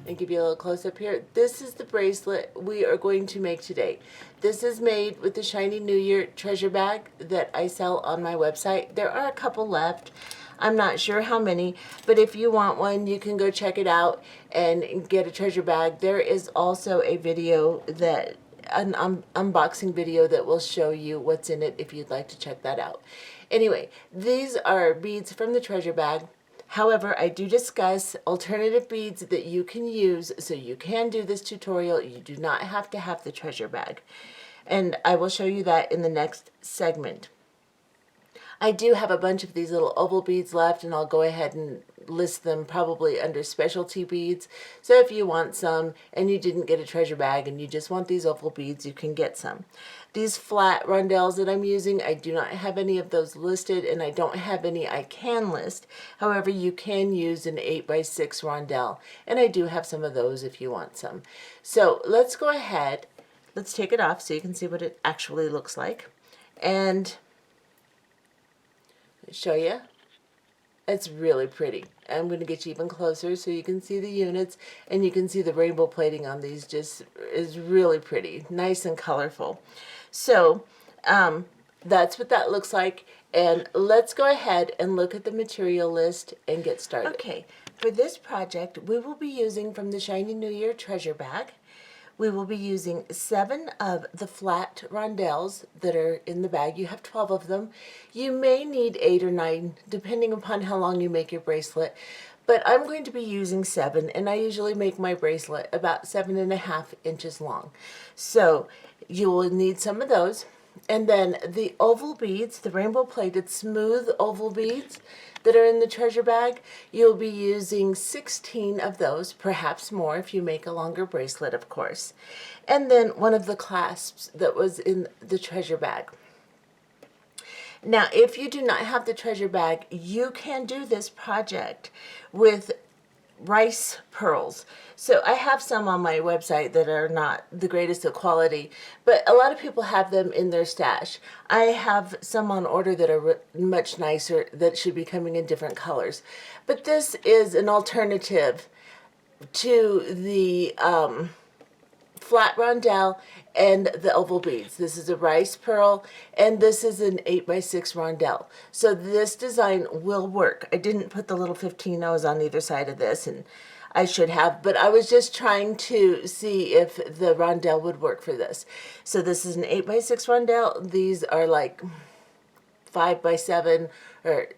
and give you a little close up here. This is the bracelet we are going to make today. This is made with the Shiny New Year treasure bag that I sell on my website. There are a couple left. I'm not sure how many, but if you want one, you can go check it out and get a treasure bag. There is also a video that an unboxing video that will show you what's in it if you'd like to check that out. Anyway, these are beads from the treasure bag. However, I do discuss alternative beads that you can use, so you can do this tutorial. You do not have to have the treasure bag. And I will show you that in the next segment. I do have a bunch of these little oval beads left, and I'll go ahead and list them probably under specialty beads. So if you want some and you didn't get a treasure bag and you just want these oval beads, you can get some. These flat rondelles that I'm using, I do not have any of those listed, and I don't have any I can list. However, you can use an 8x6 rondelle, and I do have some of those if you want some. So let's go ahead, let's take it off so you can see what it actually looks like. And show you. It's really pretty. I'm going to get you even closer so you can see the units, and you can see the rainbow plating on these just is really pretty, nice and colorful. So that's what that looks like, and let's go ahead and look at the material list and get started. Okay, for this project we will be using from the Shiny New Year treasure bag. We will be using 7 of the flat rondelles that are in the bag. You have 12 of them. You may need 8 or 9, depending upon how long you make your bracelet. But I'm going to be using 7, and I usually make my bracelet about 7.5 inches long. So you will need some of those. And then the oval beads, the rainbow plated smooth oval beads that are in the treasure bag, you'll be using 16 of those, perhaps more if you make a longer bracelet, of course. And then one of the clasps that was in the treasure bag. Now, if you do not have the treasure bag, you can do this project with rice pearls. So I have some on my website that are not the greatest of quality, but a lot of people have them in their stash. I have some on order that are much nicer that should be coming in different colors. But this is an alternative to the flat rondelle and the oval beads. This is a rice pearl, and this is an 8x6 rondelle. So this design will work. I didn't put the little 15 O's on either side of this, and I should have, but I was just trying to see if the rondelle would work for this. So this is an 8x6 rondelle. These are like 5x7 or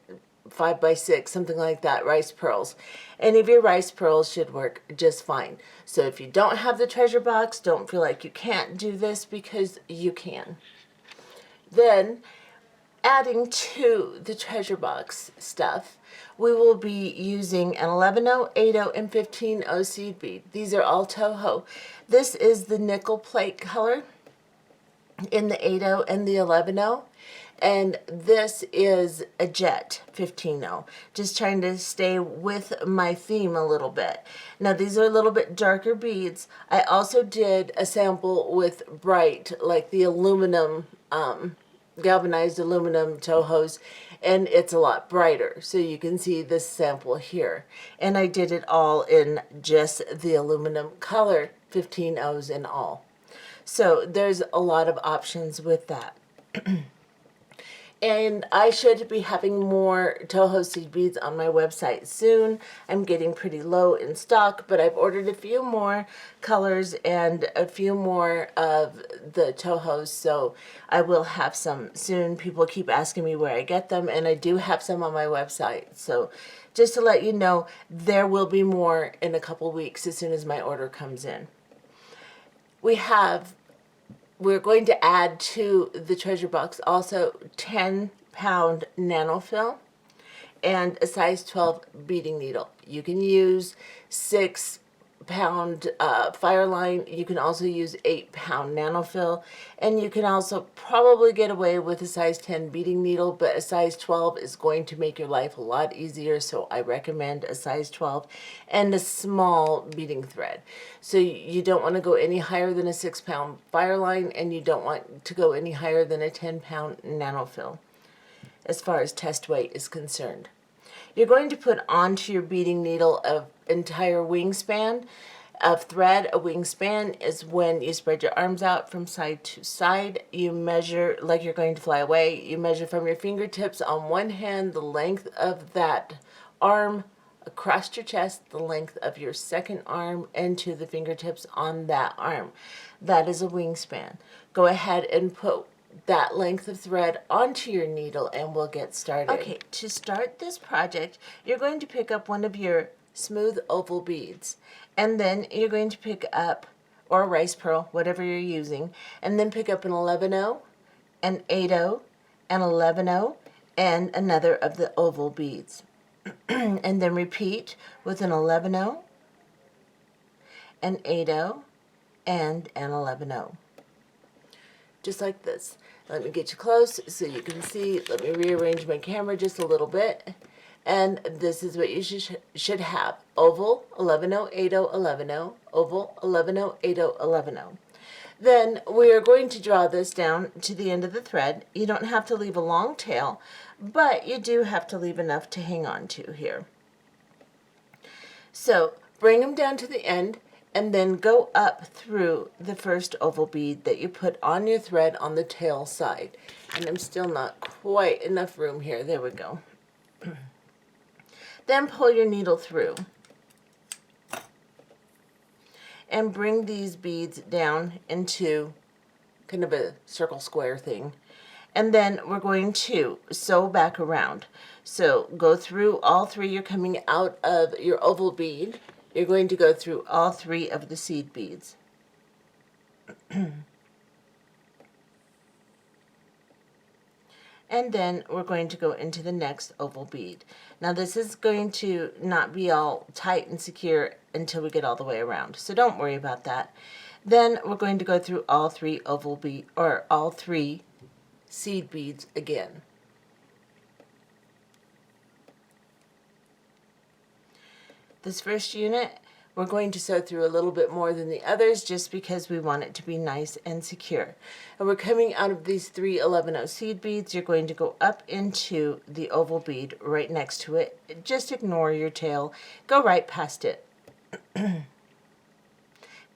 5x6, something like that, rice pearls. Any of your rice pearls should work just fine. So if you don't have the treasure box, don't feel like you can't do this, because you can. Then, adding to the treasure box stuff, we will be using an 11-0, 8-0, and 15-0 seed bead. These are all Toho. This is the nickel plate color in the 8-0 and the 11-0. And this is a jet 15-0, just trying to stay with my theme a little bit. Now these are a little bit darker beads. I also did a sample with bright, like the aluminum, galvanized aluminum Tohos, and it's a lot brighter. So you can see this sample here. And I did it all in just the aluminum color, 15-0s in all. So there's a lot of options with that. And I should be having more Toho seed beads on my website soon. I'm getting pretty low in stock, but I've ordered a few more colors and a few more of the Tohos, so I will have some soon. People keep asking me where I get them, and I do have some on my website. So just to let you know, there will be more in a couple weeks as soon as my order comes in. We're going to add to the treasure box also 10-pound Nanofil and a size 12 beading needle. You can use 6-pound Fireline. You can also use 8-pound Nanofil, and you can also probably get away with a size 10 beading needle, but a size 12 is going to make your life a lot easier, so I recommend a size 12 and a small beading thread. So you don't want to go any higher than a 6-pound Fireline, and you don't want to go any higher than a 10-pound Nanofil as far as test weight is concerned. You're going to put onto your beading needle an entire wingspan of thread. A wingspan is when you spread your arms out from side to side. You measure like you're going to fly away. You measure from your fingertips on one hand the length of that arm across your chest, the length of your second arm, and to the fingertips on that arm. That is a wingspan. Go ahead and put that length of thread onto your needle and we'll get started. Okay, to start this project, you're going to pick up one of your smooth oval beads, and then you're going to pick up, or a rice pearl, whatever you're using, and then pick up an 11-0, an 8-0, an 11-0, and another of the oval beads. And then repeat with an 11-0, an 8-0, and an 11-0. Just like this. Let me get you close so you can see. Let me rearrange my camera just a little bit. And this is what you should have. Oval, 11-0, 8-0, 11-0. Oval, 11-0, 8-0, 11-0. Then we are going to draw this down to the end of the thread. You don't have to leave a long tail, but you do have to leave enough to hang on to here. So bring them down to the end, and then go up through the first oval bead that you put on your thread on the tail side. And I'm still not quite enough room here. There we go. Then pull your needle through and bring these beads down into kind of a circle square thing. And then we're going to sew back around. So go through all three. You're coming out of your oval bead. You're going to go through all three of the seed beads. And then we're going to go into the next oval bead. Now this is going to not be all tight and secure until we get all the way around, so don't worry about that. Then we're going to go through all three oval bead, or all three seed beads again. This first unit, we're going to sew through a little bit more than the others just because we want it to be nice and secure. And we're coming out of these three 11-0 seed beads. You're going to go up into the oval bead right next to it. Just ignore your tail. Go right past it.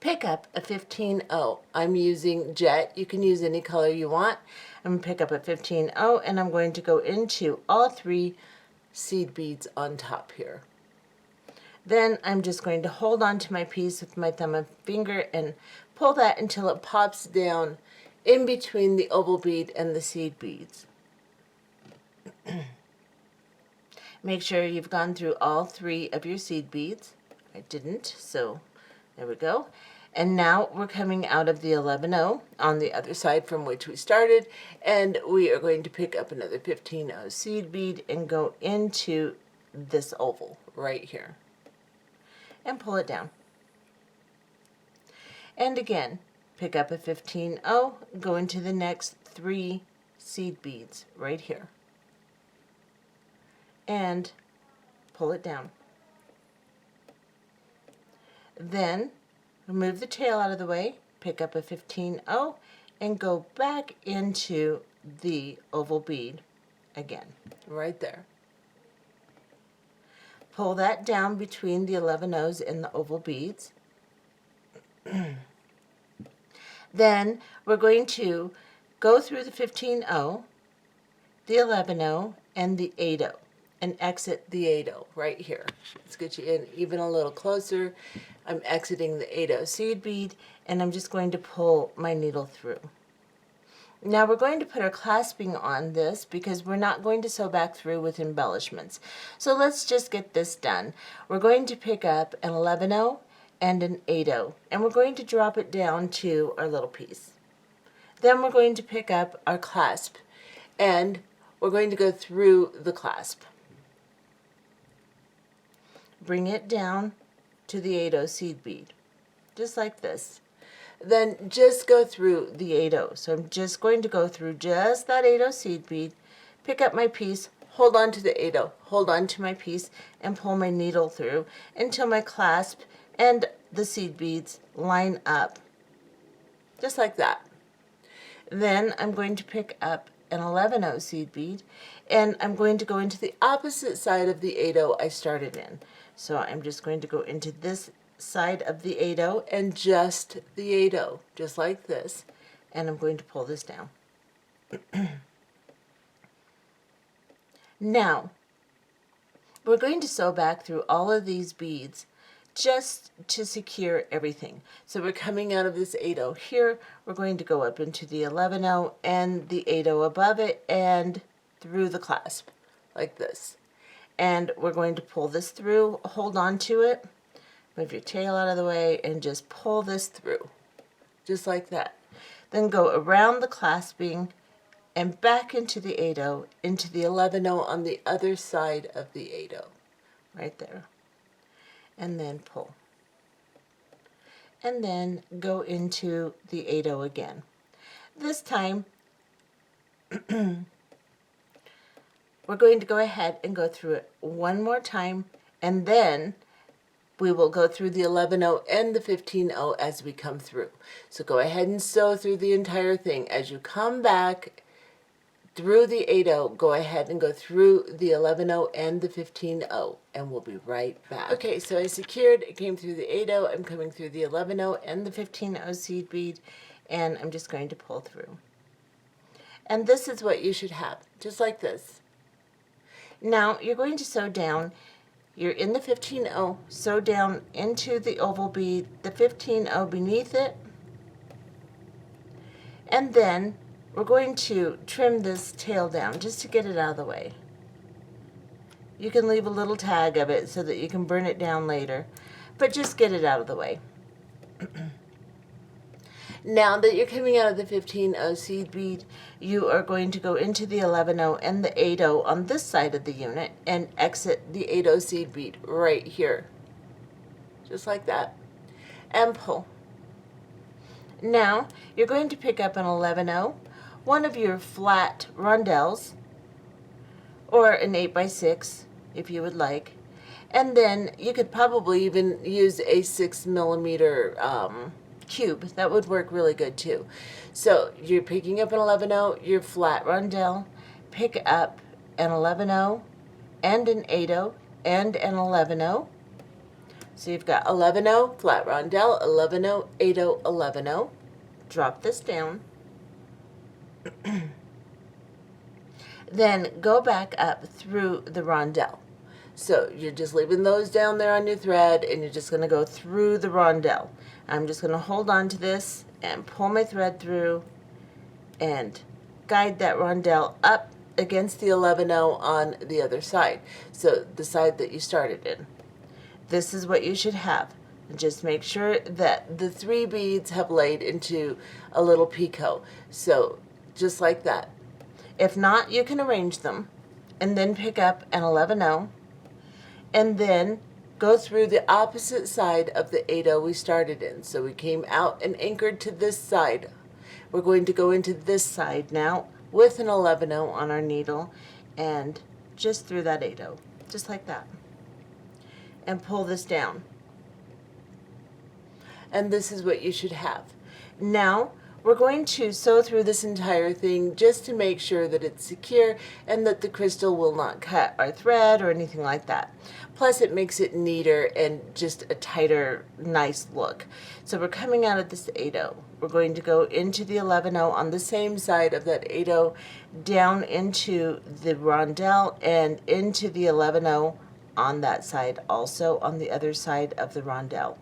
Pick up a 15-0. I'm using jet. You can use any color you want. I'm going to pick up a 15-0, and I'm going to go into all three seed beads on top here. Then I'm just going to hold on to my piece with my thumb and finger and pull that until it pops down in between the oval bead and the seed beads. Make sure you've gone through all three of your seed beads. I didn't, so there we go. And now we're coming out of the 11-0 on the other side from which we started, and we are going to pick up another 15-0 seed bead and go into this oval right here. And pull it down. And again, pick up a 15-0, go into the next three seed beads right here. And pull it down. Then remove the tail out of the way, pick up a 15-0, and go back into the oval bead again, right there. Pull that down between the 11-0s and the oval beads. Then we're going to go through the 15-0, the 11-0, and the 8-0, and exit the 8-0 right here. Let's get you in even a little closer. I'm exiting the 8-0 seed bead, and I'm just going to pull my needle through. Now we're going to put our clasping on this because we're not going to sew back through with embellishments. So let's just get this done. We're going to pick up an 11-0 and an 8-0, and we're going to drop it down to our little piece. Then we're going to pick up our clasp, and we're going to go through the clasp. Bring it down to the 8-0 seed bead, just like this. Then just go through the 8-0. So I'm just going to go through just that 8-0 seed bead, pick up my piece, hold on to the 8-0, hold on to my piece, and pull my needle through until my clasp and the seed beads line up, just like that. Then I'm going to pick up an 11/0 seed bead, and I'm going to go into the opposite side of the 8/0 I started in. So I'm just going to go into this side of the 8/0 and just the 8/0, just like this, and I'm going to pull this down. Now, we're going to sew back through all of these beads just to secure everything. So we're coming out of this 8/0 here, we're going to go up into the 11/0 and the 8/0 above it and through the clasp, like this. And we're going to pull this through, hold on to it, move your tail out of the way, and just pull this through, just like that. Then go around the clasping and back into the 8/0, into the 11/0 on the other side of the 8/0, right there. And then pull. And then go into the 8/0 again. This time, we're going to go ahead and go through it one more time, and then we will go through the 11/0 and the 15/0 as we come through. So go ahead and sew through the entire thing. As you come back through the 8/0, go ahead and go through the 11/0 and the 15/0, and we'll be right back. Okay, so I secured, it came through the 8/0, I'm coming through the 11/0 and the 15/0 seed bead, and I'm just going to pull through. And this is what you should have, just like this. Now, you're going to sew down, you're in the 15/0, sew down into the oval bead, the 15/0 beneath it, and then we're going to trim this tail down just to get it out of the way. You can leave a little tag of it so that you can burn it down later, but just get it out of the way. Now that you're coming out of the 15/0 seed bead, you are going to go into the 11/0 and the 8/0 on this side of the unit and exit the 8/0 seed bead right here, just like that, and pull. Now you're going to pick up an 11/0, one of your flat rondelles, or an 8x6 if you would like, and then you could probably even use a 6mm cube. That would work really good too. So you're picking up an 11/0, your flat rondelle, pick up an 11/0 and an 8/0 and an 11/0. So you've got 11/0, flat rondelle, 11/0, 8/0, 11/0. Drop this down. Then go back up through the rondelle. So you're just leaving those down there on your thread, and you're just going to go through the rondelle. I'm just going to hold on to this and pull my thread through and guide that rondelle up against the 11/0 on the other side, so the side that you started in. This is what you should have. Just make sure that the 3 beads have laid into a little picot, so just like that. If not, you can arrange them and then pick up an 11/0 and then go through the opposite side of the 8/0 we started in. So we came out and anchored to this side. We're going to go into this side now with an 11/0 on our needle and just through that 8/0, just like that, and pull this down. And this is what you should have. Now we're going to sew through this entire thing just to make sure that it's secure and that the crystal will not cut our thread or anything like that. Plus it makes it neater and just a tighter, nice look. So we're coming out of this 8/0. We're going to go into the 11/0 on the same side of that 8/0, down into the rondelle and into the 11/0 on that side, also on the other side of the rondelle.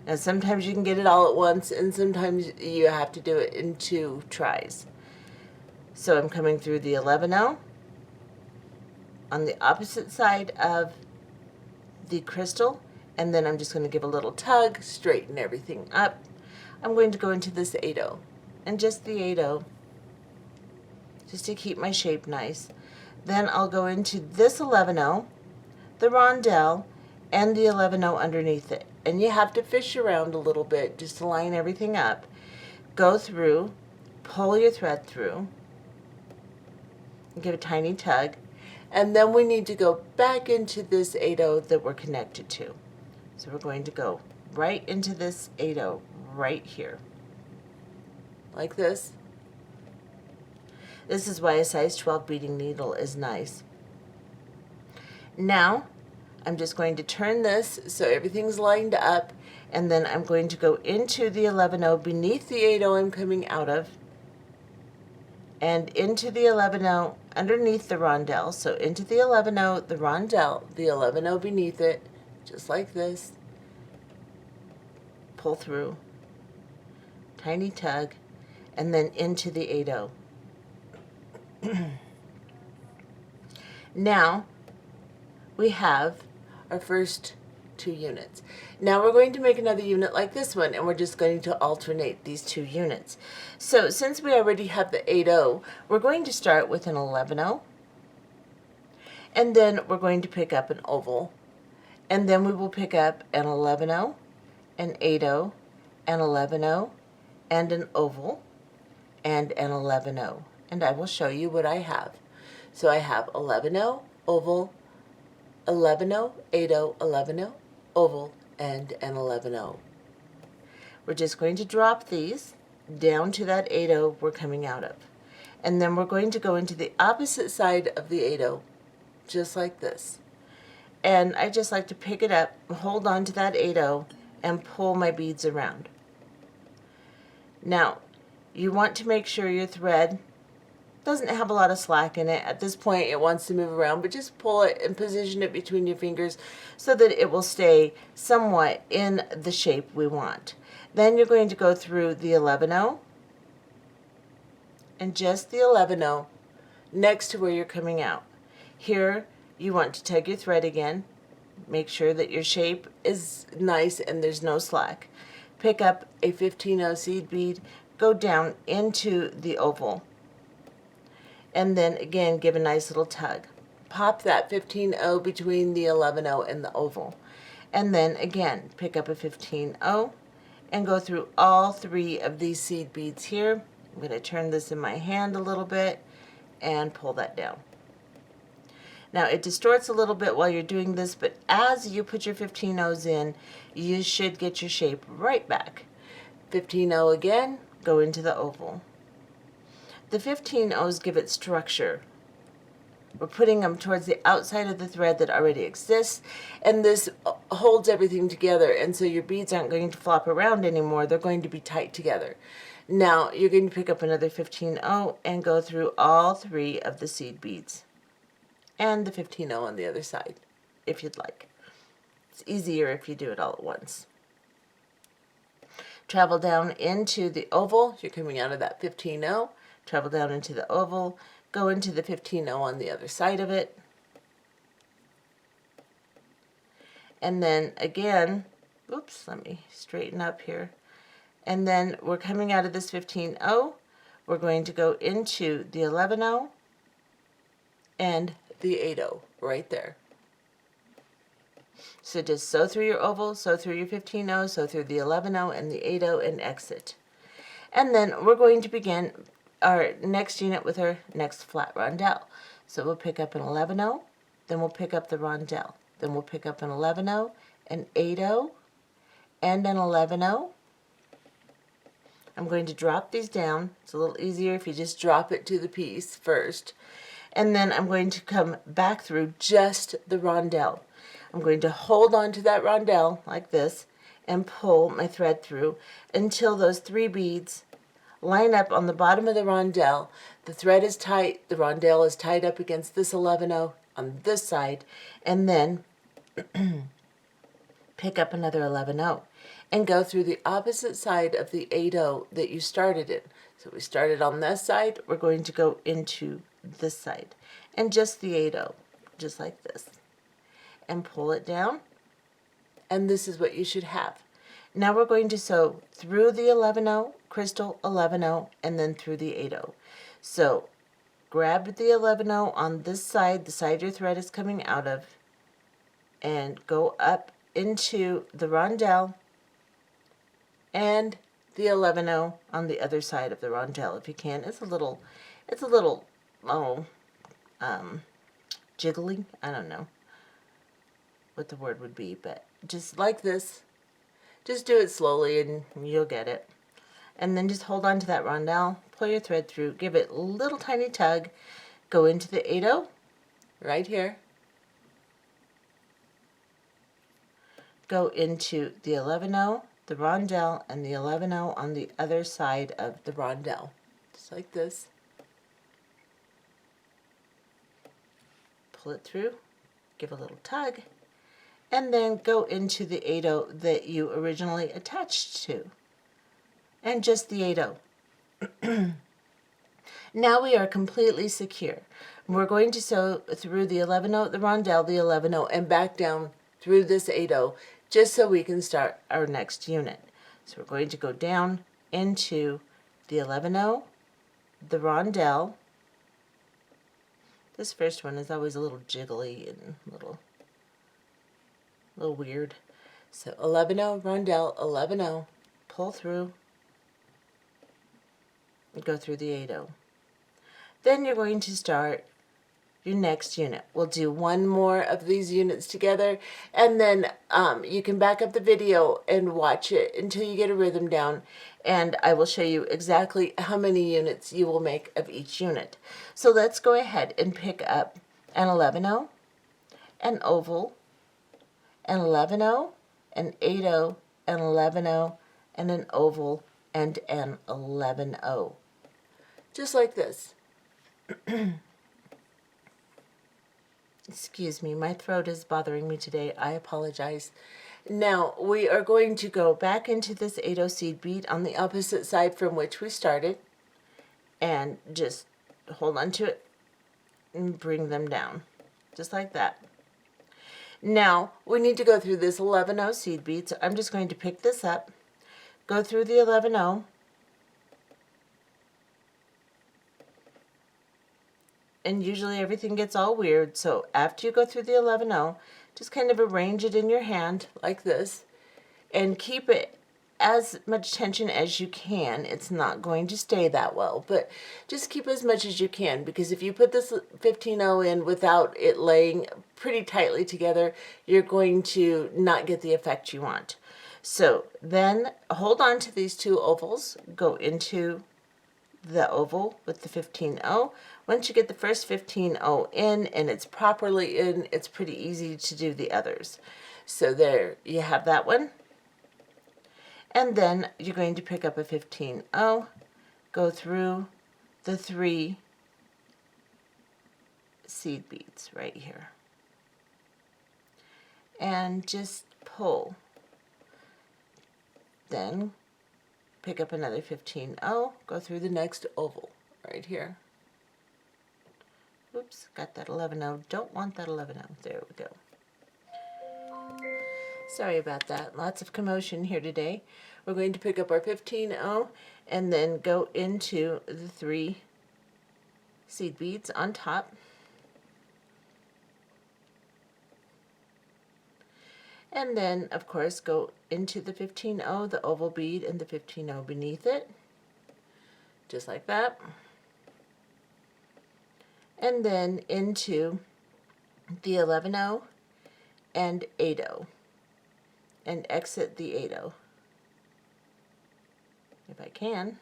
Now sometimes you can get it all at once, and sometimes you have to do it in 2 tries. So I'm coming through the 11/0 on the opposite side of the crystal, and then I'm just going to give a little tug, straighten everything up. I'm going to go into this 8/0 and just the 8/0, just to keep my shape nice. Then I'll go into this 11/0, the rondelle, and the 11/0 underneath it. And you have to fish around a little bit just to line everything up. Go through, pull your thread through, give a tiny tug, and then we need to go back into this 8/0 that we're connected to. So we're going to go right into this 8/0 right here, like this. This is why a size 12 beading needle is nice. Now, I'm just going to turn this so everything's lined up, and then I'm going to go into the 11-0 beneath the 8-0 I'm coming out of, and into the 11-0 underneath the rondelle. So into the 11-0, the rondelle, the 11-0 beneath it, just like this. Pull through, tiny tug, and then into the 8-0. Now we have our first 2 units. Now we're going to make another unit like this one, and we're just going to alternate these 2 units. So since we already have the 8-0, we're going to start with an 11-0, and then we're going to pick up an oval, and then we will pick up an 11-0, an 8-0, an 11-0, and an oval, and an 11-0. And I will show you what I have. So I have 11-0, oval, 11-0, 8-0, 11-0, oval, and an 11-0. We're just going to drop these down to that 8-0 we're coming out of. And then we're going to go into the opposite side of the 8-0, just like this. And I just like to pick it up, hold on to that 8-0, and pull my beads around. Now, you want to make sure your thread doesn't have a lot of slack in it. At this point, it wants to move around, but just pull it and position it between your fingers so that it will stay somewhat in the shape we want. Then you're going to go through the 11-0 and just the 11-0 next to where you're coming out. Here, you want to tug your thread again. Make sure that your shape is nice and there's no slack. Pick up a 15-0 seed bead, go down into the oval, and then again give a nice little tug. Pop that 15-0 between the 11-0 and the oval. And then again, pick up a 15-0 and go through all 3 of these seed beads here. I'm going to turn this in my hand a little bit and pull that down. Now it distorts a little bit while you're doing this, but as you put your 15-0s in, you should get your shape right back. 15-0 again, go into the oval. The 15-0s give it structure. We're putting them towards the outside of the thread that already exists, and this holds everything together, and so your beads aren't going to flop around anymore. They're going to be tight together. Now you're going to pick up another 15-0 and go through all 3 of the seed beads and the 15-0 on the other side, if you'd like. It's easier if you do it all at once. Travel down into the oval. You're coming out of that 15-0. Travel down into the oval, go into the 15-0 on the other side of it, and then again, oops, let me straighten up here, and then we're coming out of this 15-0, we're going to go into the 11-0 and the 8-0 right there. So just sew through your oval, sew through your 15-0, sew through the 11-0 and the 8-0 and exit. And then we're going to begin our next unit with our next flat rondelle. So we'll pick up an 11-0, then we'll pick up the rondelle, then we'll pick up an 11-0, an 8-0, and an 11-0. I'm going to drop these down. It's a little easier if you just drop it to the piece first. And then I'm going to come back through just the rondelle. I'm going to hold on to that rondelle like this and pull my thread through until those 3 beads line up on the bottom of the rondelle. The thread is tight, the rondelle is tied up against this 11-0 on this side, and then pick up another 11-0 and go through the opposite side of the 8-0 that you started in. So we started on this side, we're going to go into this side, and just the 8-0, just like this, and pull it down, and this is what you should have. Now we're going to sew through the 11-0, crystal 11-0, and then through the 8-0. So grab the 11-0 on this side, the side your thread is coming out of, and go up into the rondelle and the 11-0 on the other side of the rondelle if you can. It's a little jiggly. I don't know what the word would be, but just like this. Just do it slowly and you'll get it. and then just hold on to that rondelle, pull your thread through, give it a little tiny tug, go into the 8/0 right here, go into the 11/0, the rondelle, and the 11/0 on the other side of the rondelle, just like this. Pull it through, give a little tug, and then go into the 8/0 that you originally attached to, and just the 8/0. Now we are completely secure. We're going to sew through the 11/0, the rondelle, the 11/0, and back down through this 8/0, just so we can start our next unit. So we're going to go down into the 11/0, the rondelle. This first one is always a little jiggly and a little weird. So 11/0, rondelle, 11/0, pull through, and go through the 8/0. Then you're going to start your next unit. We'll do one more of these units together, and then you can back up the video and watch it until you get a rhythm down, and I will show you exactly how many units you will make of each unit. So let's go ahead and pick up an 11/0, an oval, an 11/0, an 8/0, an 11/0, and an oval, and an 11/0. Just like this. Excuse me, my throat is bothering me today. I apologize. Now we are going to go back into this 8/0 seed bead on the opposite side from which we started, and just hold on to it and bring them down, just like that. Now we need to go through this 11/0 seed bead, so I'm just going to pick this up, go through the 11/0, and usually everything gets all weird, so after you go through the 11/0, just kind of arrange it in your hand like this, and keep it as much tension as you can. It's not going to stay that well, but just keep as much as you can, because if you put this 15/0 in without it laying pretty tightly together, you're going to not get the effect you want. So then hold on to these two ovals, go into the oval with the 15/0. Once you get the first 15/0 in and it's properly in, it's pretty easy to do the others. So there you have that one. And then you're going to pick up a 15/0, go through the 3 seed beads right here, and just pull. Then pick up another 15/0, go through the next oval right here. Oops, got that 11/0. Don't want that 11/0. There we go. Sorry about that. Lots of commotion here today. We're going to pick up our 15/0 and then go into the 3 seed beads on top. And then, of course, go into the 15/0, the oval bead, and the 15/0 beneath it, just like that. And then into the 11/0 and 8/0, and exit the 8/0. If I can.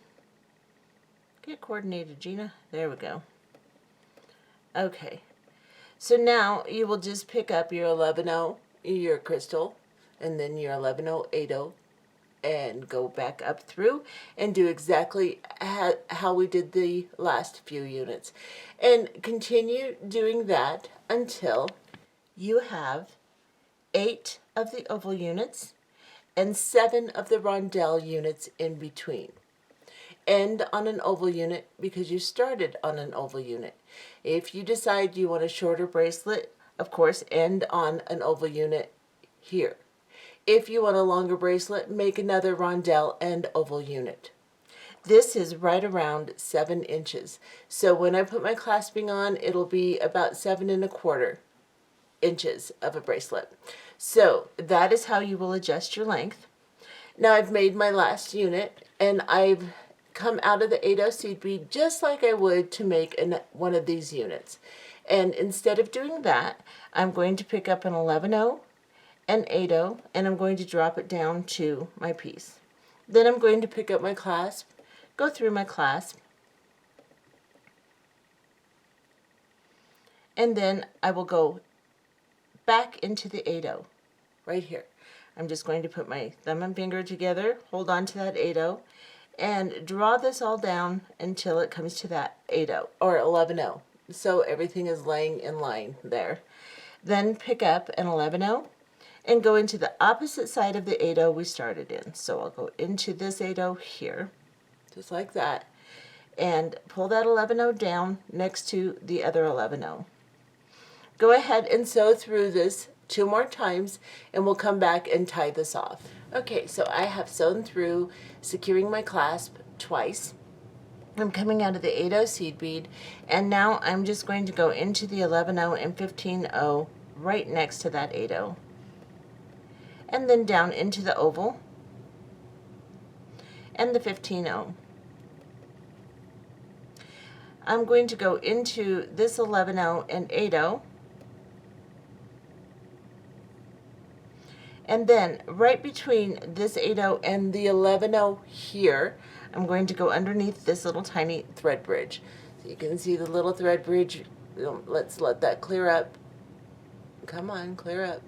Get coordinated, Gina. There we go. Okay. So now you will just pick up your 11/0, your crystal, and then your 11/0, 8/0, and go back up through and do exactly how we did the last few units. And continue doing that until you have 8 of the oval units and 7 of the rondelle units in between. End on an oval unit because you started on an oval unit. If you decide you want a shorter bracelet, of course, end on an oval unit here. If you want a longer bracelet, make another rondelle and oval unit. This is right around 7 inches. So when I put my clasping on, it'll be about 7 1/4 inches of a bracelet. So that is how you will adjust your length. Now I've made my last unit, and I've come out of the 8/0 seed bead just like I would to make one of these units. And instead of doing that, I'm going to pick up an 11/0, an 8/0, and I'm going to drop it down to my piece. Then I'm going to pick up my clasp, go through my clasp, and then I will go back into the 8/0 right here. I'm just going to put my thumb and finger together, hold on to that 8/0, and draw this all down until it comes to that 8/0 or 11/0. So everything is laying in line there. Then pick up an 11/0 and go into the opposite side of the 8/0 we started in. So I'll go into this 8/0 here, just like that, and pull that 11/0 down next to the other 11/0. Go ahead and sew through this 2 more times, and we'll come back and tie this off. Okay, so I have sewn through, securing my clasp twice. I'm coming out of the 8/0 seed bead, and now I'm just going to go into the 11/0 and 15/0 right next to that 8/0, and then down into the oval and the 15/0. I'm going to go into this 11/0 and 8/0, and then right between this 8/0 and the 11/0 here, I'm going to go underneath this little tiny thread bridge. So you can see the little thread bridge. Let's let that clear up. Come on, clear up.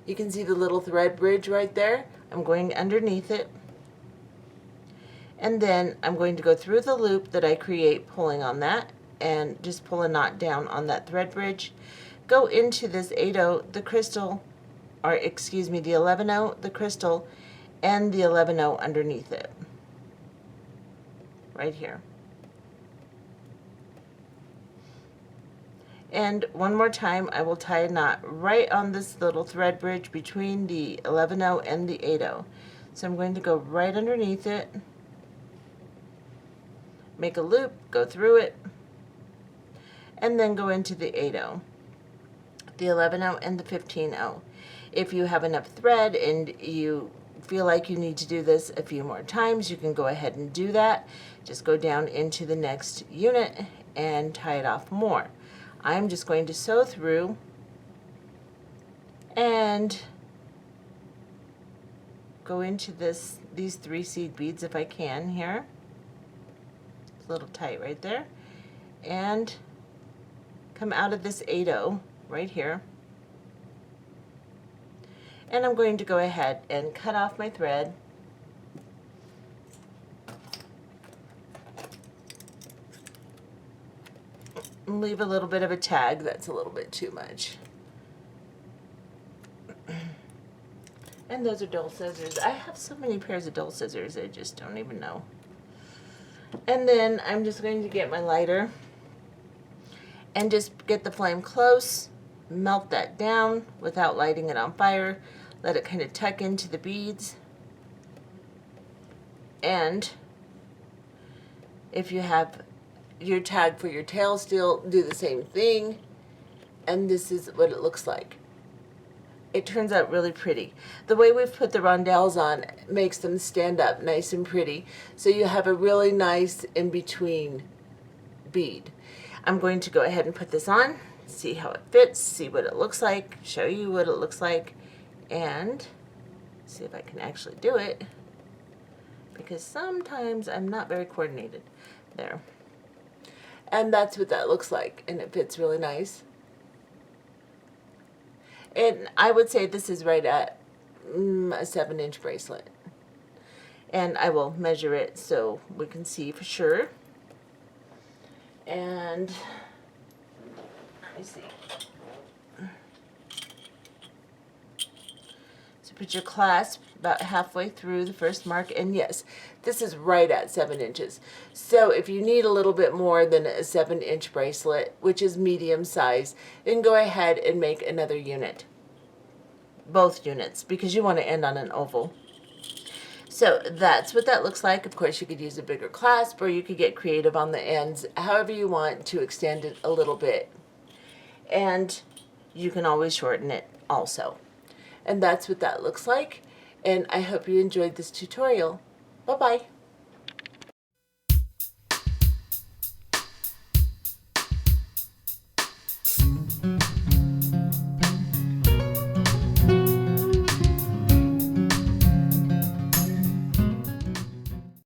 You can see the little thread bridge right there. I'm going underneath it, and then I'm going to go through the loop that I create pulling on that, and just pull a knot down on that thread bridge. Go into this 8/0, the crystal, or excuse me, the 11/0, the crystal, and the 11/0 underneath it, right here. And one more time, I will tie a knot right on this little thread bridge between the 11/0 and the 8/0. So I'm going to go right underneath it, make a loop, go through it, and then go into the 8/0, the 11/0, and the 15/0. If you have enough thread and you feel like you need to do this a few more times, you can go ahead and do that. Just go down into the next unit and tie it off more. I'm just going to sew through and go into these 3 seed beads if I can here. It's a little tight right there. And come out of this 8/0 right here. And I'm going to go ahead and cut off my thread. And leave a little bit of a tag. That's a little bit too much. And those are dull scissors. I have so many pairs of dull scissors, I just don't even know. And then I'm just going to get my lighter and just get the flame close, melt that down without lighting it on fire. Let it kind of tuck into the beads. And if you have your tag for your tail still, do the same thing. And this is what it looks like. It turns out really pretty. The way we've put the rondelles on makes them stand up nice and pretty. So you have a really nice in-between bead. I'm going to go ahead and put this on, see how it fits, see what it looks like, show you what it looks like, and see if I can actually do it, because sometimes I'm not very coordinated. There. And that's what that looks like, and it fits really nice. And I would say this is right at a 7-inch bracelet. And I will measure it so we can see for sure. And let me see. So put your clasp about halfway through the first mark, and yes, this is right at 7 inches. So if you need a little bit more than a 7-inch bracelet, which is medium size, then go ahead and make another unit. Both units, because you want to end on an oval. So that's what that looks like. Of course, you could use a bigger clasp, or you could get creative on the ends, however you want to extend it a little bit. And you can always shorten it also. And that's what that looks like. And I hope you enjoyed this tutorial. Bye-bye.